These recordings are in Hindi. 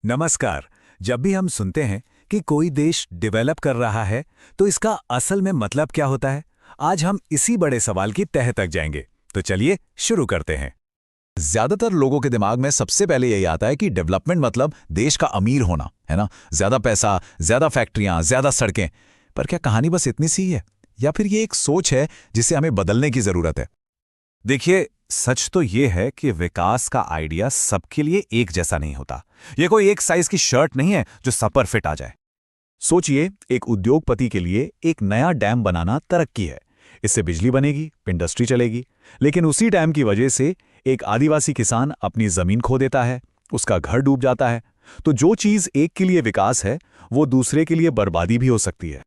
नमस्कार। जब भी हम सुनते हैं कि कोई देश डेवलप कर रहा है, तो इसका असल में मतलब क्या होता है? आज हम इसी बड़े सवाल की तह तक जाएंगे। तो चलिए शुरू करते हैं। ज्यादातर लोगों के दिमाग में सबसे पहले यही आता है कि डेवलपमेंट मतलब देश का अमीर होना, है ना। ज्यादा पैसा, ज्यादा फैक्ट्रियां, ज्यादा सड़कें। पर क्या कहानी बस इतनी सी है, या फिर ये एक सोच है जिसे हमें बदलने की जरूरत है? देखिए, सच तो ये है कि विकास का आइडिया सबके लिए एक जैसा नहीं होता। ये कोई एक साइज की शर्ट नहीं है जो सब पर फिट आ जाए। सोचिए, एक उद्योगपति के लिए एक नया डैम बनाना तरक्की है। इससे बिजली बनेगी, इंडस्ट्री चलेगी। लेकिन उसी डैम की वजह से एक आदिवासी किसान अपनी जमीन खो देता है, उसका घर डूब जाता है। तो जो चीज एक के लिए विकास है, वो दूसरे के लिए बर्बादी भी हो सकती है।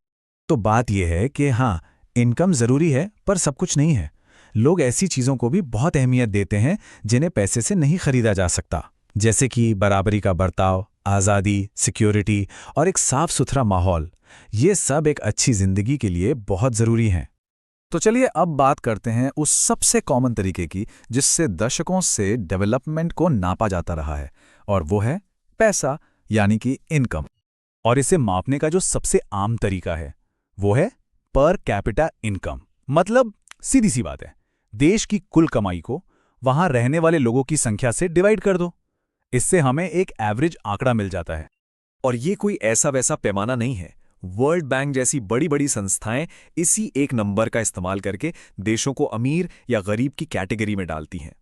तो बात यह है कि हाँ, इनकम जरूरी है, पर सब कुछ नहीं है। लोग ऐसी चीजों को भी बहुत अहमियत देते हैं जिन्हें पैसे से नहीं खरीदा जा सकता, जैसे कि बराबरी का बर्ताव, आज़ादी, सिक्योरिटी और एक साफ सुथरा माहौल। ये सब एक अच्छी जिंदगी के लिए बहुत जरूरी हैं। तो चलिए अब बात करते हैं उस सबसे कॉमन तरीके की जिससे दशकों से डेवलपमेंट को नापा जाता रहा है, और वो है पैसा, यानी कि इनकम। और इसे मापने का जो सबसे आम तरीका है, वो है पर कैपिटा इनकम। मतलब सीधी सी बात है, देश की कुल कमाई को वहां रहने वाले लोगों की संख्या से डिवाइड कर दो। इससे हमें एक एवरेज आंकड़ा मिल जाता है। और ये कोई ऐसा वैसा पैमाना नहीं है। वर्ल्ड बैंक जैसी बड़ी बड़ी संस्थाएं इसी एक नंबर का इस्तेमाल करके देशों को अमीर या गरीब की कैटेगरी में डालती हैं।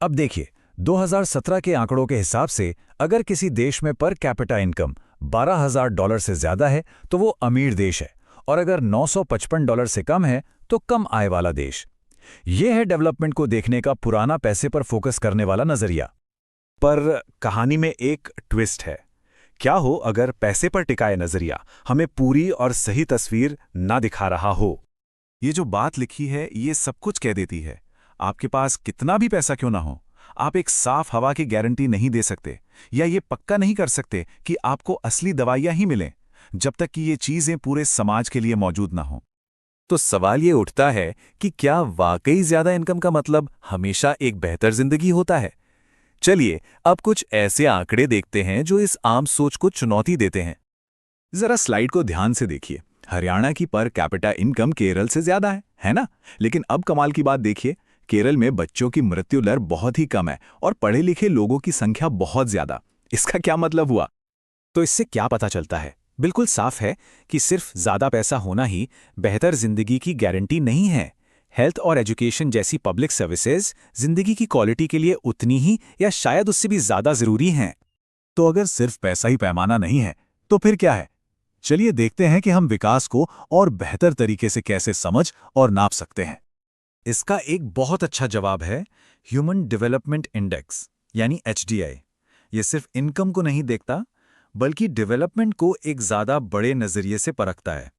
अब देखिए, 2017 के आंकड़ों के हिसाब से अगर किसी देश में पर कैपिटा इनकम $12,000 से ज्यादा है तो वो अमीर देश है, और अगर $955 से कम है तो कम आय वाला देश। यह है डेवलपमेंट को देखने का पुराना पैसे पर फोकस करने वाला नजरिया। पर कहानी में एक ट्विस्ट है। क्या हो अगर पैसे पर टिकाए नजरिया हमें पूरी और सही तस्वीर ना दिखा रहा हो? ये जो बात लिखी है, ये सब कुछ कह देती है। आपके पास कितना भी पैसा क्यों ना हो, आप एक साफ हवा की गारंटी नहीं दे सकते, या ये पक्का नहीं कर सकते कि आपको असली दवाइयां ही मिलें, जब तक कि ये चीजें पूरे समाज के लिए मौजूद ना हो। तो सवाल ये उठता है कि क्या वाकई ज्यादा इनकम का मतलब हमेशा एक बेहतर जिंदगी होता है? चलिए अब कुछ ऐसे आंकड़े देखते हैं जो इस आम सोच को चुनौती देते हैं। जरा स्लाइड को ध्यान से देखिए। हरियाणा की पर कैपिटा इनकम केरल से ज्यादा है ना? लेकिन अब कमाल की बात देखिए, केरल में बच्चों की मृत्यु दर बहुत ही कम है और पढ़े लिखे लोगों की संख्या बहुत ज्यादा। इसका क्या मतलब हुआ? तो इससे क्या पता चलता है? बिल्कुल साफ है कि सिर्फ ज्यादा पैसा होना ही बेहतर जिंदगी की गारंटी नहीं है। हेल्थ और एजुकेशन जैसी पब्लिक सर्विसेज जिंदगी की क्वालिटी के लिए उतनी ही या शायद उससे भी ज्यादा जरूरी हैं। तो अगर सिर्फ पैसा ही पैमाना नहीं है, तो फिर क्या है? चलिए देखते हैं कि हम विकास को और बेहतर तरीके से कैसे समझ और नाप सकते हैं। इसका एक बहुत अच्छा जवाब है ह्यूमन डेवलपमेंट इंडेक्स, यानी HDI। ये सिर्फ इनकम को नहीं देखता, बल्कि डेवलपमेंट को एक ज्यादा बड़े नजरिए से परखता है।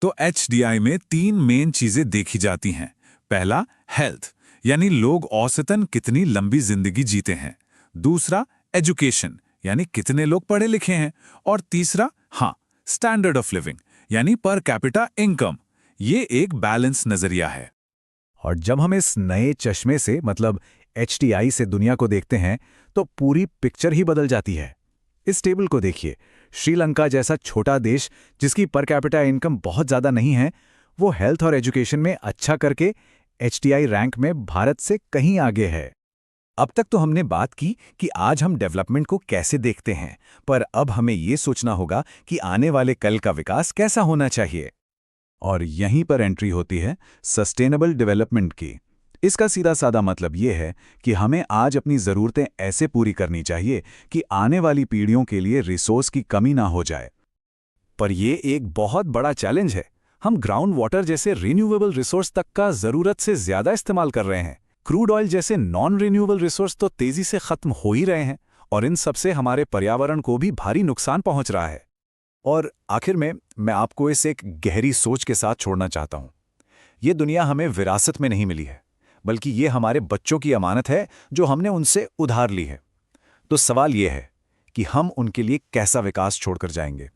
तो HDI में 3 मेन चीजें देखी जाती हैं। पहला, हेल्थ, यानी लोग औसतन कितनी लंबी जिंदगी जीते हैं। दूसरा, एजुकेशन, यानी कितने लोग पढ़े लिखे हैं। और तीसरा, स्टैंडर्ड ऑफ लिविंग, यानी पर कैपिटा इनकम। ये एक बैलेंस नजरिया है। और जब हम इस नए चश्मे से, मतलब HDI से दुनिया को देखते हैं, तो पूरी पिक्चर ही बदल जाती है। इस टेबल को देखिए। श्रीलंका जैसा छोटा देश जिसकी पर कैपिटा इनकम बहुत ज्यादा नहीं है, वो हेल्थ और एजुकेशन में अच्छा करके HDI रैंक में भारत से कहीं आगे है। अब तक तो हमने बात की कि आज हम डेवलपमेंट को कैसे देखते हैं, पर अब हमें ये सोचना होगा कि आने वाले कल का विकास कैसा होना चाहिए। और यहीं पर एंट्री होती है सस्टेनेबल डेवलपमेंट की। इसका सीधा साधा मतलब ये है कि हमें आज अपनी ज़रूरतें ऐसे पूरी करनी चाहिए कि आने वाली पीढ़ियों के लिए रिसोर्स की कमी ना हो जाए। पर यह एक बहुत बड़ा चैलेंज है। हम ग्राउंड वाटर जैसे रिन्यूएबल रिसोर्स तक का ज़रूरत से ज़्यादा इस्तेमाल कर रहे हैं। क्रूड ऑयल जैसे नॉन रिन्यूएबल रिसोर्स तो तेज़ी से ख़त्म हो ही रहे हैं, और इन सबसे हमारे पर्यावरण को भी भारी नुकसान पहुंच रहा है। और आखिर में मैं आपको इस एक गहरी सोच के साथ छोड़ना चाहता हूं। ये दुनिया हमें विरासत में नहीं मिली है, बल्कि ये हमारे बच्चों की अमानत है जो हमने उनसे उधार ली है। तो सवाल ये है कि हम उनके लिए कैसा विकास छोड़कर जाएंगे।